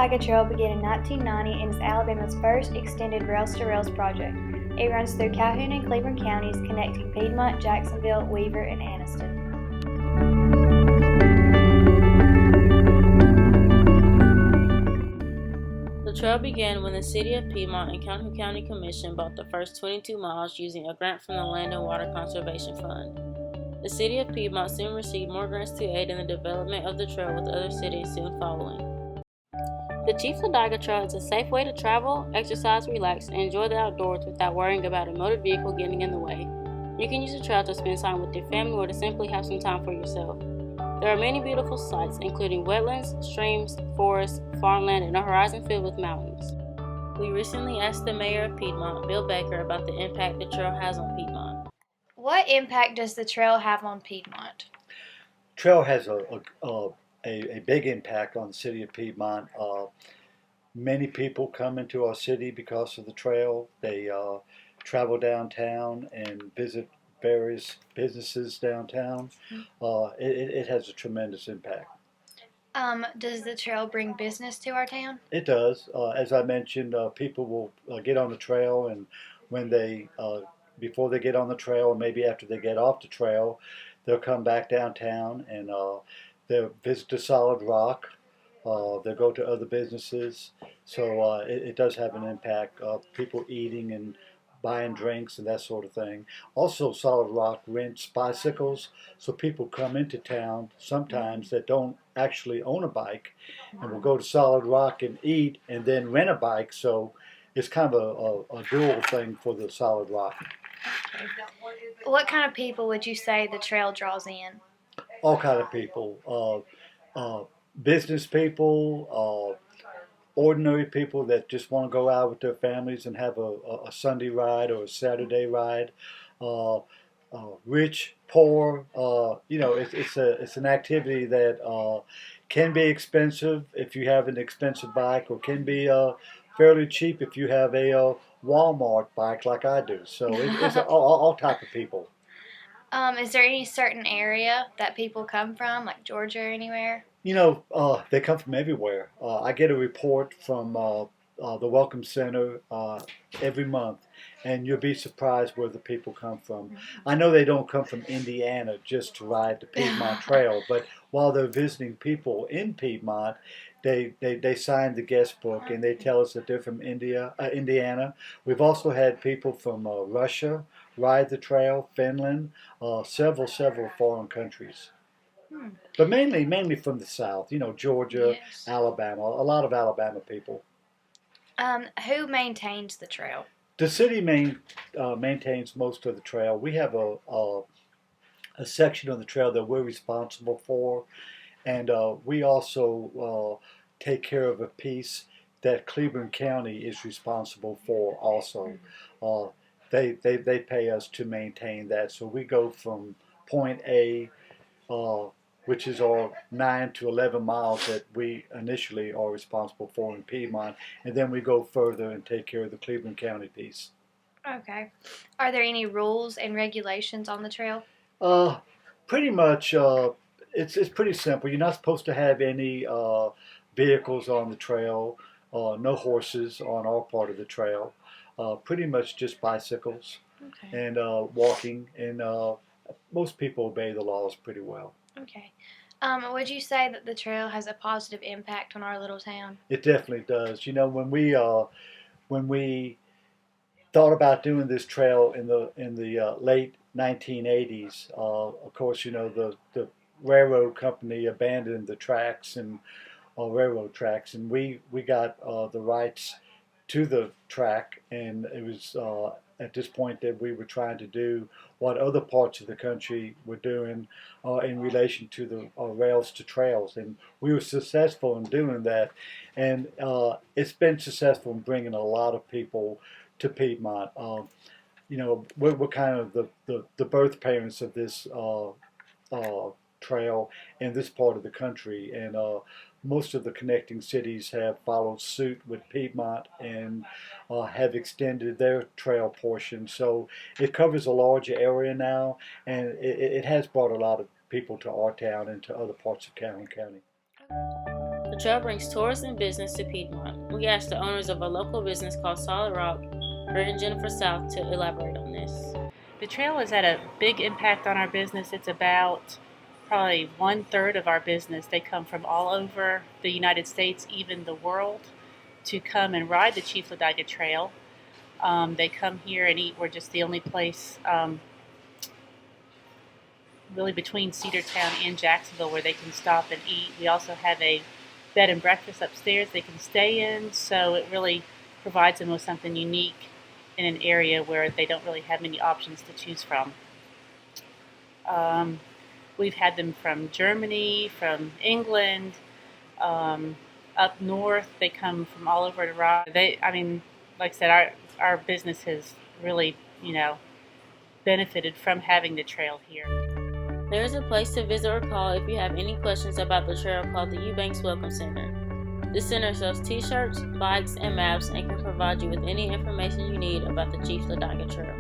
Ladiga Trail began in 1990 and is Alabama's first extended rails-to-rails project. It runs through Calhoun and Cleveland counties, connecting Piedmont, Jacksonville, Weaver, and Anniston. The trail began when the City of Piedmont and Calhoun County Commission bought the first 22 miles using a grant from the Land and Water Conservation Fund. The City of Piedmont soon received more grants to aid in the development of the trail, with other cities soon following. The Chief Ladiga Trail is a safe way to travel, exercise, relax, and enjoy the outdoors without worrying about a motor vehicle getting in the way. You can use the trail to spend time with your family or to simply have some time for yourself. There are many beautiful sights, including wetlands, streams, forests, farmland, and a horizon filled with mountains. We recently asked the mayor of Piedmont, Bill Baker, about the impact the trail has on Piedmont. What impact does the trail have on Piedmont? Trail has a big impact on the city of Piedmont. Many people come into our city because of the trail. They travel downtown and visit various businesses downtown. It has a tremendous impact. Does the trail bring business to our town? It does. As I mentioned, people will get on the trail, and when they before they get on the trail, or maybe after they get off the trail, they'll come back downtown and they'll visit the Solid Rock. They'll go to other businesses. So it does have an impact. People eating and buying drinks and that sort of thing. Also, Solid Rock rents bicycles, so people come into town sometimes that don't actually own a bike, and will go to Solid Rock and eat and then rent a bike. So it's kind of a dual thing for the Solid Rock. What kind of people would you say the trail draws in? All kind of people, business people, ordinary people that just want to go out with their families and have a Sunday ride or a Saturday ride. Uh, Rich, poor, it's an activity that can be expensive if you have an expensive bike, or can be fairly cheap if you have a Walmart bike like I do. So it's all type of people. Is there any certain area that people come from, like Georgia or anywhere? They come from everywhere. I get a report from the Welcome Center every month, and you'll be surprised where the people come from. I know they don't come from Indiana just to ride the Piedmont Trail, but while they're visiting people in Piedmont, they sign the guest book and they tell us that they're from Indiana. We've also had people from Russia ride the trail, Finland, several foreign countries. But mainly from the South, Georgia, Yes. Alabama, a lot of Alabama people. Who maintains the trail? The city maintains most of the trail. We have a section of the trail that we're responsible for, and we also take care of a piece that Cleveland County is responsible for also. They pay us to maintain that, so we go from point A, which is our 9 to 11 miles that we initially are responsible for in Piedmont, and then we go further and take care of the Cleveland County piece. Okay. Are there any rules and regulations on the trail? Pretty much, it's pretty simple. You're not supposed to have any vehicles on the trail, no horses on our part of the trail. Pretty much just bicycles Okay. and walking, and most people obey the laws pretty well. Okay. Would you say that the trail has a positive impact on our little town? It definitely does. When we thought about doing this trail in the late 1980s, of course, the railroad company abandoned the tracks and railroad tracks, and we got the rights to the track, and it was at this point that we were trying to do what other parts of the country were doing in relation to the rails to trails, and we were successful in doing that, and it's been successful in bringing a lot of people to Piedmont. We're kind of the birth parents of this trail in this part of the country, and most of the connecting cities have followed suit with Piedmont and have extended their trail portion. So it covers a larger area now, and it has brought a lot of people to our town and to other parts of Calhoun County. The trail brings tourists and business to Piedmont. We asked the owners of a local business called Solid Rock, Britt and Jennifer South, to elaborate on this. The trail has had a big impact on our business. It's about probably 1/3 of our business. They come from all over the United States, even the world, to come and ride the Chief Ladiga Trail. They come here and eat. We're just the only place really between Cedartown and Jacksonville where they can stop and eat. We also have a bed and breakfast upstairs they can stay in, so it really provides them with something unique in an area where they don't really have many options to choose from. We've had them from Germany, from England, up north. They come from all over to ride. Like I said, our business has really, benefited from having the trail here. There is a place to visit or call if you have any questions about the trail called the Eubanks Welcome Center. This center sells t-shirts, bikes, and maps and can provide you with any information you need about the Chief Ladiga Trail.